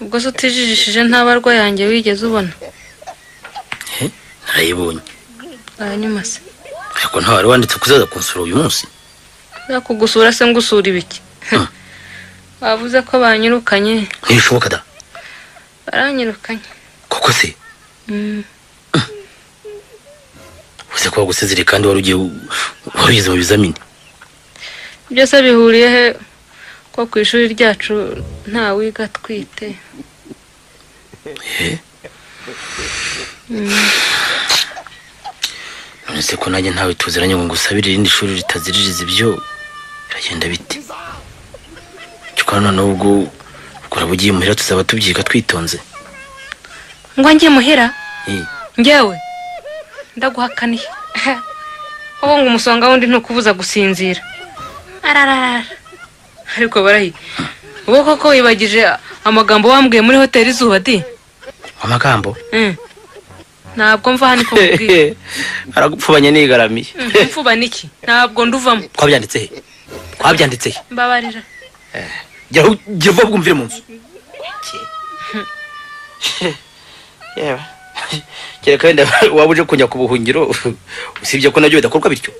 ubwo se utijijishije nta barwa yanjye wigeze ubona? Narayibonye. Hanyuma se ariko nta wari wanditse kuzaza kunsura uyu munsi. yakugusura se ngusura ibiki? Bavuze ko banyirukanye. Ntibishoboka da. Baranyirukanye. Koko se? Uze ko bagusezereye kandi warugiye wabize mu bizamini. Byose bihuriye he ko ku ishuri ryacu nta wiga twite? None se ko nanjye ntawe tuziranye ngo ngusabire irindi shuri ritaziririza ibyo biragenda bite? Cyukana nubwo ukora bugiye muhira tuzaba tubyiga twitonze. Ngo njye muhira? Njyewe ndaguhakaniye. Wowe ngo umusonga wundi ntukubuza gusinzira. Ararara. Ariko barahi. Wowe koko wibagije amagambo wambwiye muri hoteli Izuba di? Amagambo? Ntabwo mva hano ko mubwiye. Aragupfubanye nigaramiye. Mfuba niki? Ntabwo nduvamo. Kwabyanditse he? Kwabyanditse he? Mbabarira. Jya vuba bwumvire mu nzu. Yewe. Kereka wenda waba uje kujya ku buhungiro usibye ko nabyo bidakorwa bityo.